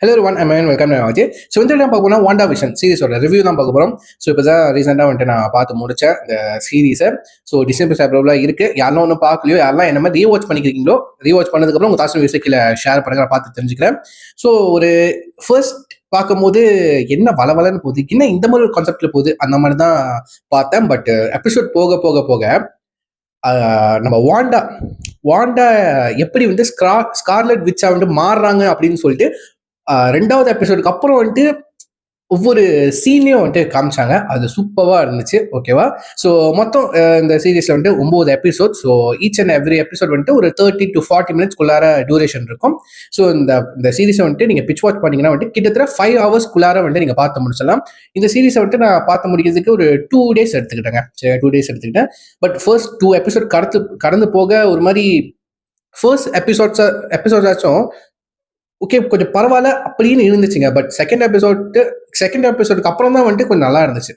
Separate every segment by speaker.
Speaker 1: Hello one அமேன் welcome ஆச்சு. So இந்த time பார்க்க போனால் வாண்டா விஷன் சீரிஸோட ரிவ்யூ தான் பார்க்க போகிறோம். ஸோ இப்போ தான் ரீசெண்டாக வந்துட்டு நான் பார்த்து முடித்தேன் இந்த சீரீஸை. ஸோ டிஸ்னி ப்ளஸ் ஆப்ல இருக்குது. யாரெல்லாம் ஒன்றும் பார்க்கலையோ, யாரெல்லாம் என்ன மாதிரி ரீவாச் பண்ணிக்கிறீங்களோ, ரீவாச் பண்ணதுக்கப்புறம் உங்கள் தாசன் வியூஸை கீழே ஷேர் பண்ணுங்க, நான் பார்த்து தெரிஞ்சுக்கிறேன். ஸோ ஒரு ஃபர்ஸ்ட் பார்க்கும்போது என்ன வளவலன்னு போகுது, என்ன இந்த மாதிரி ஒரு கான்செப்ட்ல போகுது, அந்த மாதிரி தான் பார்த்தேன். பட் எபிசோட் போக போக போக நம்ம வாண்டா வாண்டா எப்படி வந்து ஸ்கார்லெட் விச்சா வந்து மாறுறாங்க அப்படின்னு சொல்லிட்டு ரெண்டாவது எபிசோடுக்கு அப்புறம் வந்துட்டு ஒவ்வொரு சீன்லையும் வந்துட்டு காமிச்சாங்க. அது சூப்பராக இருந்துச்சு. ஓகேவா? ஸோ மொத்தம் இந்த சீரீஸில் வந்துட்டு 9 episode. So each and every episode வந்துட்டு ஒரு 30 to 40 மினிட்ஸ்க்குள்ளார டியூரேஷன் இருக்கும். ஸோ இந்த சீரீஸை வந்துட்டு நீங்கள் பிச் வாட்ச் பண்ணீங்கன்னா வந்துட்டு கிட்டத்தட்ட 5 ஹவர்ஸ்க்குள்ளார வந்துட்டு நீங்கள் பார்த்து முடிச்சலாம். இந்த சீரீஸை வந்துட்டு நான் பார்த்து முடிக்கிறதுக்கு ஒரு 2 days எடுத்துக்கிட்டேங்க. சரி, 2 days எடுத்துக்கிட்டேன். பட் ஃபர்ஸ்ட் 2 எபிசோட் கடந்து போக ஒரு மாதிரி ஃபர்ஸ்ட் எபிசோட்ஸாச்சும் ஓகே கொஞ்சம் பரவாயில்ல அப்படின்னு இருந்துச்சுங்க. பட் செகண்ட் எபிசோடுக்கு அப்புறம் தான் வந்துட்டு கொஞ்சம் நல்லா இருந்துச்சு.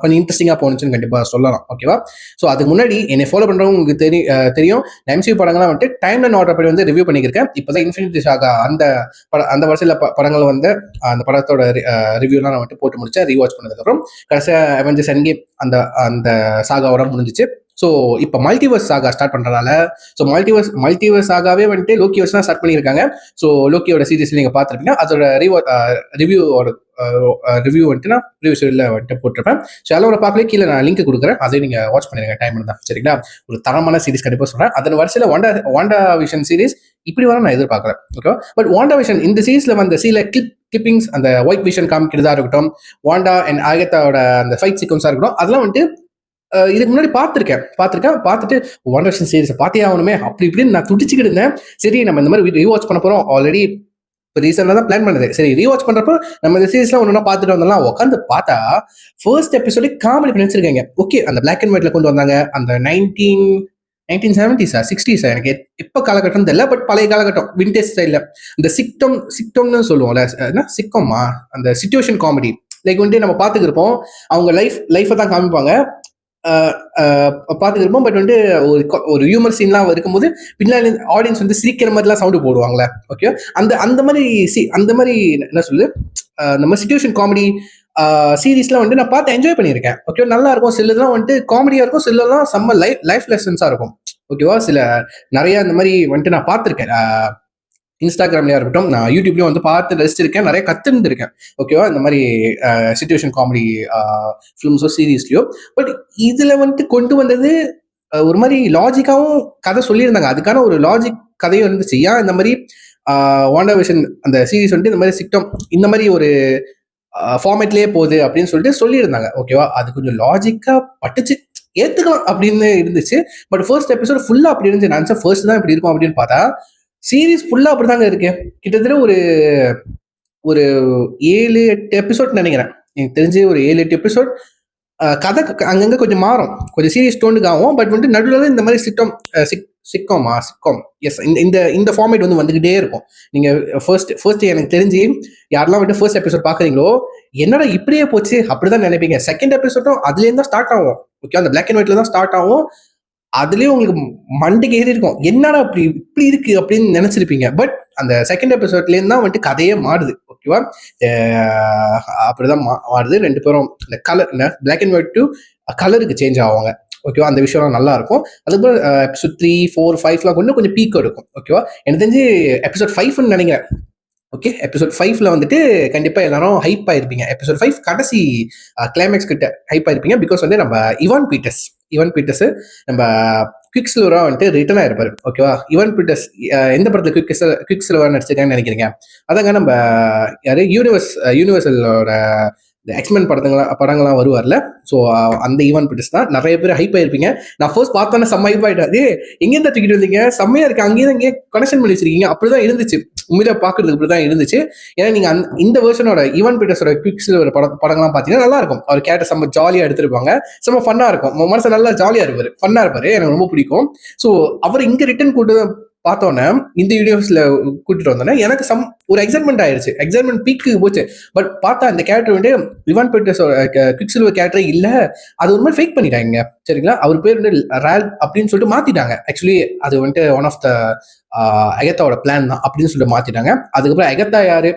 Speaker 1: கொஞ்சம் இன்ட்ரெஸ்டிங்காக போனுச்சுன்னு கண்டிப்பாக சொல்லலாம். ஓகேவா? ஸோ அதுக்கு முன்னாடி என்னை ஃபாலோ பண்ணுறவங்க உங்களுக்கு தெரியும். எம்சியூ படங்கள்லாம் வந்துட்டு டைம் அண்ட் ஆர்டர் படி வந்து ரிவ்யூ பண்ணியிருக்கேன். இப்போ தான் இன்ஃபினிட்டி சாகா அந்த வருஷத்தில் படங்கள் வந்து அந்த படத்தோட ரிவ்யூலாம் நான் வந்துட்டு போட்டு முடிச்சேன். ரீவாச் பண்ணதுக்கப்புறம் கடைசியாக அவெஞ்சர்ஸ் எண்ட்கேம் அந்த சாகாவோட முடிஞ்சிச்சு. ஸோ இப்போ மல்டிவர்ஸ் சாகா ஸ்டார்ட் பண்ணுறதுனால ஸோ மல்டிவர்ஸ் சாகாவே வந்துட்டு லோக்கிவர்ஸ் தான் ஸ்டார்ட் பண்ணியிருக்காங்க. ஸோ லோக்கியோட சீரீஸ் நீங்கள் பார்த்துருப்பீங்க. அதோட ரிவ்யூ வந்துட்டு நான் ரிவ்யூஸில் வந்துட்டு போட்டிருப்பேன். ஸோ எல்லாரோட பார்க்கலே கீழே நான் லிங்க் கொடுக்குறேன். அதையும் நீங்கள் வாட்ச் பண்ணிடுங்க டைம் இருந்தால். சரிங்களா? ஒரு தரமான சீரீஸ் கண்டிப்பாக சொல்கிறேன். அதன் வரிசையில் வாண்டா விஷன் சீரீஸ் இப்படி வர நான் எதிர்பார்க்குறேன். ஓகே, பட் வாண்டா விஷன் இந்த சீரீஸில் வந்த சில கிளிப்பிங்ஸ், அந்த ஒயிட் விஷன் காமிக்கிறதா இருக்கட்டும், வாண்டா அண்ட் ஆகத்தாவோட அந்த ஃபைட் சீக்வன்ஸாக இருக்கட்டும், அதெல்லாம் வந்துட்டு இதுக்கு முன்னாடி பார்த்துட்டு வாண்டா விஷன் சீரீஸை பார்த்தே ஆகணுமே அப்படி இப்படின்னு நான் துடிச்சுக்கிட்டு இருந்தேன். சரி, நம்ம இந்த மாதிரி ரீவாச் பண்ண போகிறோம். ஆல்ரெடி இப்போ ரீசெண்டாக தான் பிளான் பண்ணது. சரி, ரீவாச் பண்ணுறப்போ நம்ம இந்த சீரீஸ்லாம் ஒன்று பார்த்துட்டு வந்தோம்லாம் உட்காந்து பார்த்தா ஃபர்ஸ்ட் எபிசோடே காமெடி பண்ணி வச்சிருக்காங்க. ஓகே, அந்த பிளாக் அண்ட் ஒயிட்ல கொண்டு வந்தாங்க. அந்த 1970s 60s எனக்கு எப்போ காலகட்டம் தெரியல. பட் பழைய காலகட்டம் விண்டேஜ் ஸ்டைலில் இந்த சிக்டம்னு சொல்லுவோம்ல, சிக்கமா அந்த சிச்சுவேஷன் காமெடி லைக் வந்துட்டு நம்ம பார்த்துக்கிருப்போம். அவங்க லைஃப்பை தான் காமிப்பாங்க, பார்த்துக்கிருப்போம். பட் வந்து ஒரு ஹியூமர் சீன்லாம் இருக்கும்போது பின்னாடி ஆடியன்ஸ் வந்து சிரிக்கிற மாதிரிலாம் சவுண்டு போடுவாங்களே. ஓகே, அந்த மாதிரி என்ன சொல்லுது, நம்ம சிச்சுவேஷன் காமெடி சீரீஸ்லாம் வந்துட்டு நான் பார்த்து என்ஜாய் பண்ணியிருக்கேன். ஓகே, நல்லா இருக்கும். சிலதெல்லாம் வந்துட்டு காமெடியாக இருக்கும், சிலதெல்லாம் செம்ம லைஃப் லெசன்ஸாக இருக்கும். ஓகேவா? நிறைய இந்த மாதிரி வந்துட்டு நான் பார்த்துருக்கேன். இன்ஸ்டாகிராம்லயா இருக்கட்டும், நான் யூடியூப்லயும் வந்து பார்த்து ரசிச்சிருக்கேன், நிறைய கத்துருந்துருக்கேன். ஓகேவா? இந்த மாதிரி சிச்சுவேஷன் காமெடி ஃபிலிம்ஸோ சீரீஸ்லயோ. பட் இதுல வந்துட்டு கொண்டு வந்தது ஒரு மாதிரி லாஜிக்காவும் கதை சொல்லியிருந்தாங்க. அதுக்கான ஒரு லாஜிக் கதையும் இருந்துச்சு. ஏன் இந்த மாதிரி வாண்டா விஷன் அந்த சீரீஸ் வந்துட்டு இந்த மாதிரி சிக்டம் இந்த மாதிரி ஒரு ஃபார்மேட்லயே போகுது அப்படின்னு சொல்லிட்டு சொல்லியிருந்தாங்க. ஓகேவா? அது கொஞ்சம் லாஜிக்கா பட்டுச்சு, ஏத்துக்கலாம் அப்படின்னு இருந்துச்சு. பட் ஃபர்ஸ்ட் எபிசோட் ஃபுல்லா அப்படி இருந்துச்சு. நான் ஃபர்ஸ்ட் தான் இப்படி இருக்கும் அப்படின்னு பார்த்தா சீரீஸ் ஃபுல்லா அப்படிதாங்க இருக்கு. கிட்டத்தட்ட ஒரு 7-8 எபிசோட் நினைக்கிறேன். எனக்கு தெரிஞ்சு ஒரு 7-8 எபிசோட். கதை அங்கங்க கொஞ்சம் மாறும், கொஞ்சம் சீரியஸ் டோனுக்கு ஆகும். பட் வந்து நடுவில் இந்த மாதிரி சிட்காம் எஸ், இந்த ஃபார்மேட் வந்து வந்துகிட்டே இருக்கும். நீங்க ஃபர்ஸ்ட் எனக்கு தெரிஞ்சு யாரெல்லாம் வந்து ஃபர்ஸ்ட் எபிசோட் பாக்குறீங்களோ, என்னடா இப்படியே போச்சு அப்படிதான் நினைப்பீங்க. செகண்ட் எபிசோடும் அதுலேருந்து தான் ஸ்டார்ட் ஆகும். ஓகே, அந்த பிளாக் அண்ட் ஒயிட்ல தான் ஸ்டார்ட் ஆகும். அதுலயும் உங்களுக்கு மண்டைக்கு ஏறி இருக்கும், என்னடா இப்படி இருக்கு அப்படின்னு நினைச்சிருப்பீங்க. பட் அந்த செகண்ட் எபிசோட்லேருந்து தான் வந்துட்டு கதையே மாறுது. ஓகேவா? அப்படிதான் மாறுது. 2 பேரும் இந்த colour black and white to கலருக்கு சேஞ்ச் ஆவாங்க. ஓகேவா? அந்த விஷயம் நல்லா இருக்கும். அதுக்கப்புறம் எபிசோட் 3, 4, 5 கொஞ்சம் பீக் எடுக்கும். ஓகேவா? எனக்கு தெரிஞ்சு எபிசோட் 5 நினைக்கிறேன். ஓகே, எபிசோட் 5ல வந்துட்டு கண்டிப்பா எல்லாரும் ஹைப் ஆயிருப்பீங்க. எபிசோட் 5 கடைசி கிளைமேக்ஸ் கிட்ட ஹைப் ஆயிருப்பீங்க. பிகாஸ் வந்து நம்ம இவான் பீட்டர்ஸ் நம்ம குவிக் சில்வரா வந்துட்டு ரிட்டர்ன் ஆயிருப்பாரு. ஓகேவா? இவான் பீட்டர்ஸ் எந்த படத்துல குவிக் சில்வரா நடிச்சிருக்காங்கன்னு நினைக்கிறீங்க? அதாங்க நம்ம யாரு யூனிவர்சலோட இந்த எக்ஸ்மென் படங்கள்லாம் வருவார்ல. ஸோ அந்த ஈவன் பீட்டர்ஸ் தான். நிறைய பேர் ஹைப் ஆயிருப்பீங்க. நான் ஃபர்ஸ்ட் பார்த்தோன்னே செம்ம ஹைப் ஆயிட்டாது. எங்கேருந்து தூக்கிட்டு வந்தீங்க, செம்மையா இருக்கு, அங்கேயும் இங்கே கனெக்ஷன் பண்ணி வச்சிருக்கீங்க. அப்படிதான் இருந்துச்சு, உண்மையில பாக்குறதுக்கு இப்படிதான் இருந்துச்சு. ஏன்னா நீங்க இந்த வெர்ஷனோட ஈவன் பீட்டர்ஸோட குவிக் சில்வர் படங்கள்லாம் பாத்தீங்கன்னா நல்லா இருக்கும். அவர் கேரக்டர் செம்ம ஜாலியா எடுத்திருப்பாங்க, செம்ம ஃபன்னா இருக்கும். மனசு நல்லா ஜாலியா இருப்பாரு, ஃபன்னா இருப்பாரு. எனக்கு ரொம்ப பிடிக்கும். ஸோ அவர் இங்க ரிட்டர்ன் கூட்டு பார்த்தோன்னே இந்த வீடியோஸ்ல கூட்டிட்டு வந்தோன்னே எனக்கு ஒரு எக்ஸைட்மெண்ட் ஆயிடுச்சு. எக்ஸைட்மெண்ட் பீக்கு போச்சு. பட் பார்த்தா அந்த கேரக்டர் வந்து இவான் பீட்டர்ஸோட குவிக் சில்வர் கேரக்டரே இல்லை, அது ஒரு மாதிரி ஃபேக் பண்ணிட்டாங்க. சரிங்களா? அவர் பேர் வந்து ரால் அப்படின்னு சொல்லிட்டு மாத்திட்டாங்க. ஆக்சுவலி அது வந்துட்டு ஒன் ஆஃப் த அகத்தாவோட பிளான் தான் அப்படின்னு சொல்லிட்டு மாத்திட்டாங்க. அதுக்கப்புறம் அகத்தா யாரு,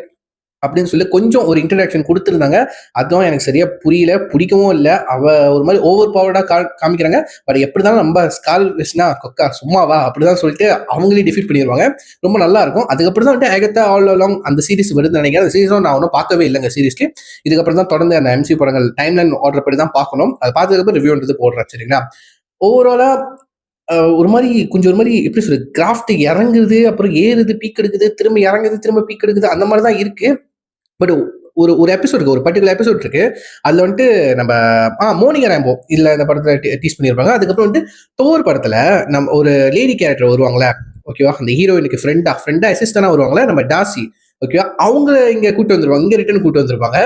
Speaker 1: அப்படின்னு சொல்லி கொஞ்சம் ஒரு இன்ட்ரடக்ஷன் கொடுத்துருந்தாங்க. அதுவும் எனக்கு சரியா புரியல, பிடிக்கவும் இல்லை. அவ ஒரு மாதிரி ஓவர் பவர்டா காமிக்கிறாங்க. பட் எப்படி இருந்தாலும் நம்ம ஸ்கால் வெஸ்னா கொக்கா சும்மாவா அப்படிதான் சொல்லிட்டு அவங்களே டிஃபீட் பண்ணிடுவாங்க. ரொம்ப நல்லா இருக்கும். அதுக்கப்புறம் தான் வந்து அகத்தா ஆல் அலாங் அந்த சீரிஸ் வருதுன்னு நினைக்கிறேன். அந்த சீரிஸும் நான் ஒன்றும் பார்க்கவே இல்லைங்க சீரிஸ்க்கு. இதுக்கப்புறம் தான் தொடர்ந்து அந்த எம்சி படங்கள் டைம்லைன் ஆர்டர் படி தான் பார்க்கணும். அதை பார்த்ததுக்கப்புறம் ரிவ்யூன்றது போடுறேன், சரிங்களா? ஓவராலா ஒரு மாதிரி கொஞ்சம் ஒரு மாதிரி எப்படி சொல்றது, கிராஃப்ட் இறங்குது, அப்புறம் ஏறுது, பீக் எடுக்குது, திரும்ப இறங்குது, திரும்ப பீக் எடுக்குது, அந்த மாதிரி தான் இருக்கு. பட் ஒரு ஒரு எபிசோட் இருக்கு, ஒரு பர்டிகுலர் எபிசோட் இருக்கு. அதுல வந்துட்டு நம்ம மோனிகா ரேம்போ இல்ல இந்த படத்துல டீஸ் பண்ணியிருப்பாங்க. அதுக்கப்புறம் வந்துட்டு தோர் படத்துல நம்ம ஒரு லேடி கேரக்டர் வருவாங்களே, ஓகேவா, அந்த ஹீரோயினுக்கு ஃப்ரெண்டா அசிஸ்டண்டா வருவாங்களே நம்ம டாசி, ஓகேவா, அவங்க இங்க கூட்டு வந்துருவாங்க, இங்க ரிட்டர்ன் கூட்டு வந்திருப்பாங்க.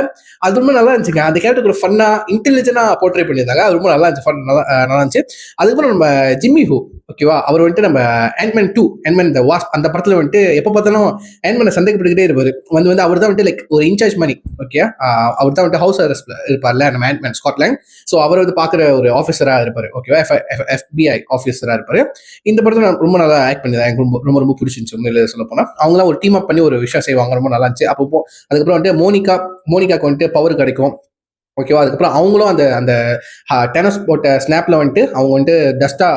Speaker 1: அது ரொம்ப நல்லா இருந்துச்சுங்க. அந்த கேரக்டர் ஒரு ஃபன்னா இன்டெலிஜென்டா போர்ட்ரே பண்ணியிருந்தாங்க. அது ரொம்ப நல்லா இருந்துச்சு, நல்லா இருந்துச்சு. அதுக்கப்புறம் நம்ம ஜிம்மி ஹூ, ஓகேவா, அவர் வந்துட்டு நம்ம ஆண்ட்மேன் 2 ஆண்ட்மேன் த வாஸ்ப் அந்த படத்துல வந்துட்டு எப்ப பார்த்தாலும் ஆண்ட்மேனை சந்தேகப்பட்டுக்கிட்டே இருப்பாரு. வந்து அவர் தான் வந்துட்டு லைக் ஒரு இன்சார்ஜ் மணி, ஓகே, அவர் தான் வந்துட்டு ஹவுஸ் அரெஸ்ட்ல இருப்பார்ல நம்ம ஆண்ட்மேன் ஸ்காட்லாண்ட். ஸோ அவர் வந்து பாக்குற ஒரு ஆஃபீஸரா இருப்பாரு, ஓகேவா, FBI ஆஃபீஸரா இருப்பாரு. இந்த படத்துல ரொம்ப நல்லா ஆக்ட் பண்ணி எனக்கு ரொம்ப ரொம்ப ரொம்ப பிடிச்சிருந்துச்சு உண்மையில சொல்ல போனா. அவங்களாம் ஒரு டீம் அப் பண்ணி ஒரு விஷயம் செய்வாங்க, ரொம்ப நல்லா இருந்துச்சு. அப்போ அதுக்கப்புறம் வந்துட்டு மோனிகாக்கு வந்துட்டு பவர் கிடைக்கும், ஓகேவா. அதுக்கப்புறம் அவங்களும் அந்த அந்த டெனஸ் போட்ட ஸ்னாப்ல வந்துட்டு அவங்க வந்துட்டு டஸ்டா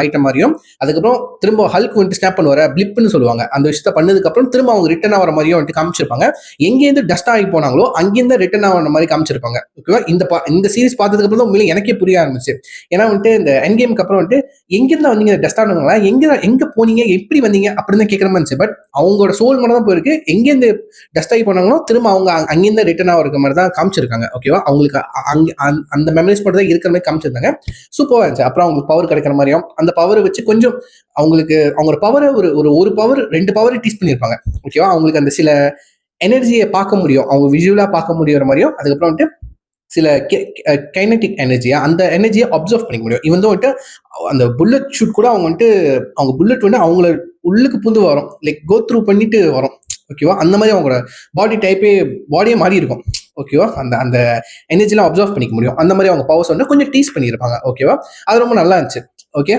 Speaker 1: ஐட்டம் மாதிரியும், அதுக்கப்புறம் திரும்ப ஹல்க் வந்துட்டு ஸ்னாப் பண்ணுவார பிளிப்னு சொல்லுவாங்க, அந்த விஷயத்த பண்ணதுக்கப்புறம் திரும்ப அவங்க ரிட்டர்ன் ஆகிற மாதிரியும் வந்துட்டு காமிச்சிருப்பாங்க. எங்கேருந்து டஸ்ட் ஆகி போனாங்களோ அங்கேருந்து ரிட்டர்ன் ஆகிற மாதிரி காமிச்சிருப்பாங்க, ஓகேவா. இந்த சீரிஸ் பார்த்ததுக்கு அப்புறம் தான் எனக்கே புரிய ஆரம்பிச்சு. ஏன்னா வந்துட்டு இந்த எண்ட் கேமுக்கு அப்புறம் வந்துட்டு எங்கிருந்து வந்தீங்க டஸ்ட் ஆனவங்களா, எங்க போனீங்க, எப்படி வந்தீங்க அப்படின்னு தான் கேட்குற மாதிரி இருந்துச்சு. பட் அவங்களோட சோல் மட்டும் தான் போயிருக்கு. எங்கேருந்து டஸ்ட் ஆகி போனாங்களோ திரும்ப அவங்க அங்கேருந்து ரிட்டர்ன் ஆகிற மாதிரி தான் காமிச்சிருக்காங்க, ஓகேவா. அவங்களுக்கு அந்த மெமரிஸ் மட்டும் தான் இருக்கிற மாதிரி காமிச்சிருந்தாங்க. சூப்பரா இருந்துச்சு. அப்புறம் அவங்களுக்கு பவர் கிடைக்கிற மாதிரியும் அந்த பவரை வச்சு கொஞ்சம் அவங்களோட பவரை ஒரு பவர் 2 பவர் டீஸ் பண்ணியிருப்பாங்க, ஓகேவா. அவங்களுக்கு அந்த சில எனர்ஜியை பார்க்க முடியும், அவங்க விஷுவலா பார்க்க முடியுற மாதிரியும், அதுக்கப்புறம் வந்துட்டு சில கைனட்டிக் எனர்ஜியா அந்த எனர்ஜியை அப்சர்வ் பண்ணிக்க முடியும். இவன் வந்துட்டு அந்த புல்லட் ஷூட் கூட அவங்க புல்லட் வந்து அவங்கள உள்ளுக்கு புந்து வரும், லைக் கோ த்ரூ பண்ணிட்டு வரும், ஓகேவா. அந்த மாதிரி அவங்களோட பாடியே மாறி இருக்கும், ஓகேவா. அந்த அந்த எனர்ஜிலாம் அப்சர்வ் பண்ணிக்க முடியும். அந்த மாதிரி அவங்க பவர்ஸ் வந்து கொஞ்சம் டீஸ் பண்ணியிருப்பாங்க, ஓகேவா. அது ரொம்ப நல்லா இருந்துச்சு, ஓகே.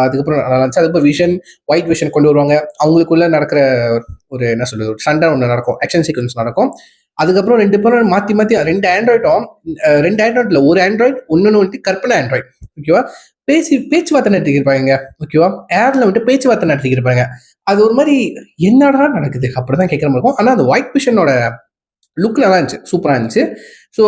Speaker 1: அதுக்கப்புறம் நல்லா இருந்துச்சு. அதுக்கப்புறம் ஒயிட் விஷன் கொண்டு வருவாங்க. அவங்களுக்குள்ள நடக்கிற ஒரு என்ன சொல்றது, சண்டை ஒன்று நடக்கும், ஆக்ஷன் சீக்வன்ஸ் நடக்கும். அதுக்கப்புறம் 2 பேரும் மாற்றி 2 ஆண்ட்ராய்டில் ஒரு ஆண்ட்ராய்டு இன்னொன்று வந்துட்டு கற்பனை ஆண்ட்ராய்டு, ஓகேவா. பேச்சுவார்த்தை நடத்திக்கிருப்பாங்க, ஓகேவா. ஏர்ல வந்துட்டு பேச்சுவார்த்தை நடத்திக்கிருப்பாங்க. அது ஒரு மாதிரி என்னடா நடக்குது அப்படிதான் கேட்குற மாதிரி இருக்கும். ஆனால் அந்த ஒயிட் விஷனோட லுக் நல்லா இருந்துச்சு, சூப்பராக இருந்துச்சு. ஸோ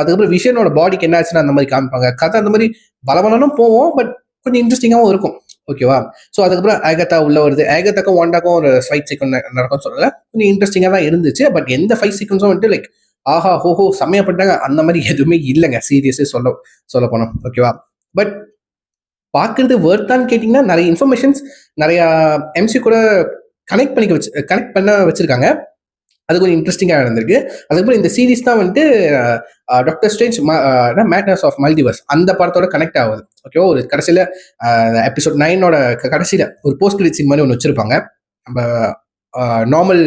Speaker 1: அதுக்கப்புறம் விஷனோட பாடிக்கு என்ன ஆச்சுன்னா அந்த மாதிரி காமிப்பாங்க. கதை அந்த மாதிரி பலபலனும் போவோம், பட் கொஞ்சம் இன்ட்ரெஸ்டிங்காகவும் இருக்கும், ஓகேவா. ஸோ அதுக்கப்புறம் ஆகத்தா உள்ள வருது. ஆகத்தாக்கும் வாண்டாக்கும் ஒரு ஃபைட் சீக்வன்ஸ் நடக்கும் சொல்லல, கொஞ்சம் இன்ட்ரெஸ்டிங்காக தான் இருந்துச்சு. பட் எந்த ஃபைட் சீக்வன்ஸும் வந்துட்டு லைக் ஆஹா ஹோஹோ செம்மையாப்பட்டாங்க அந்த மாதிரி எதுவுமே இல்லைங்க, சீரியஸே சொல்ல போனோம், ஓகேவா. பட் பார்க்கறது ஒர்த்தான்னு கேட்டிங்கன்னா நிறைய இன்ஃபர்மேஷன்ஸ் நிறைய எம்சி கூட கனெக்ட் பண்ண வச்சிருக்காங்க. அது கொஞ்சம் இன்ட்ரெஸ்டிங்காக இருந்திருக்கு. அதுக்கப்புறம் இந்த சீரீஸ் தான் வந்துட்டு Doctor Strange Madness of Multiverse அந்த படத்தோட கனெக்ட் ஆகுது, ஓகேவா. ஒரு கடைசியில் எபிசோட் 9 கடைசியில் ஒரு போஸ்ட் கிரெடிட் சீன் மாதிரி ஒன்று வச்சிருப்பாங்க. நம்ம நார்மல்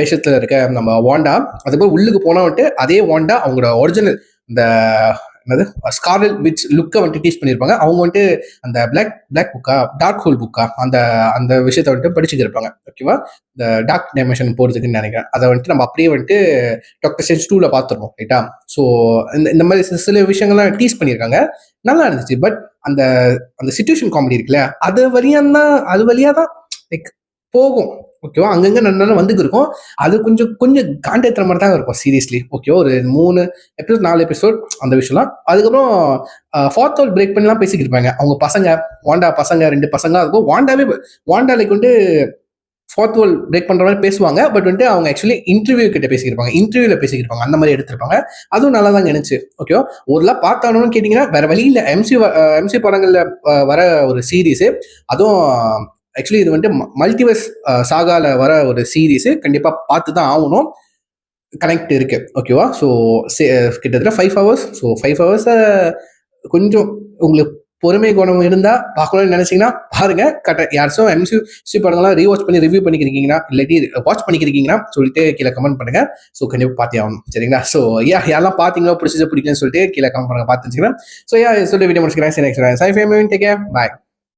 Speaker 1: வேஷத்தில் இருக்க நம்ம வாண்டா, அதுக்கப்புறம் உள்ளுக்கு போனால் வந்துட்டு அதே வாண்டா அவங்களோட ஒரிஜினல் இந்த என்னது ஸ்கார்லெட் விச் லுக்கை வந்துட்டு டீஸ் பண்ணியிருப்பாங்க. அவங்க வந்துட்டு அந்த பிளாக் புக்கா டார்க் ஹோல் புக்கா அந்த விஷயத்த வந்துட்டு படிச்சுட்டு இருப்பாங்க, ஓகேவா. இந்த டார்க் டைமென்ஷன் போகிறதுக்குன்னு நினைக்கிறேன். அதை வந்துட்டு நம்ம அப்படியே வந்துட்டு டாக்டர் ஸ்ட்ரேஞ்ச் 2ல பார்த்துருப்போம், ரைட்டா. ஸோ இந்த மாதிரி சில விஷயங்கள்லாம் டீஸ் பண்ணியிருக்காங்க, நல்லா இருந்துச்சு. பட் அந்த அந்த சிச்சுவேஷன் காமெடி இருக்குல்ல, அது வழியாக தான் லைக் போகும், ஓகேவா. அங்கங்க நல்லா வந்துக்கு இருக்கும். அது கொஞ்சம் காண்டேத்துற மாதிரி தான் இருக்கும் சீரியஸ்லி, ஓகேவா. ஒரு 3 எபிசோட் 4 எபிசோட் அந்த விஷயம்லாம். அதுக்கப்புறம் 4th வால் பிரேக் பண்ணிலாம் பேசிக்கிட்டு இருப்பாங்க அவங்க பசங்க, வாண்டா பசங்க 2 பசங்க. அதுக்கும் வாண்டா லைக் வந்து 4th வால் பிரேக் பண்ற மாதிரி பேசுவாங்க. பட் வந்துட்டு அவங்க ஆக்சுவலி இன்டர்வியூல பேசிக்கிருப்பாங்க, அந்த மாதிரி எடுத்திருப்பாங்க. அதுவும் நல்லா தான் நினைச்சு, ஓகேவா. ஒரு பார்த்தானு கேட்டீங்கன்னா வேற வழி இல்லை. எம்சி படங்கள்ல வர ஒரு சீரீஸ், அதுவும் ஆக்சுவலி இது வந்துட்டு மல்டிவர்ஸ் சாகால வர ஒரு சீரீஸ், கண்டிப்பா பார்த்து தான் ஆகணும். கனெக்ட் இருக்கு, ஓகேவா. ஸோ கிட்டத்தட்ட 5 hours. ஸோ 5 hours கொஞ்சம் உங்களுக்கு பொறுமை குணம் இருந்தா பார்க்கணும்னு நினைச்சீங்கன்னா பாருங்க. யாராச்சும் எம்சி படங்கள்லாம் ரீவாட்ச் பண்ணி ரிவ்யூ பண்ணிக்கிறீங்கன்னா இல்லாட்டி வாட்ச் பண்ணிக்கிறீங்கன்னா சொல்லிட்டு கீழே கமெண்ட் பண்ணுங்க. ஸோ கண்டிப்பாக பார்த்தே ஆகணும், சரிங்களா. ஸோ யாரெல்லாம் பார்த்தீங்களோ பிடிச்சது பிடிக்கலன்னு சொல்லிட்டு கீழே கமெண்ட் பண்ணுங்க, பார்த்து வச்சுக்கிறேன். ஸோ சொல்லிட்டு வீடியோ முடிச்சுக்கிறேன். சரி, நெக்ஸ்ட் டேக் கேர், பாய்.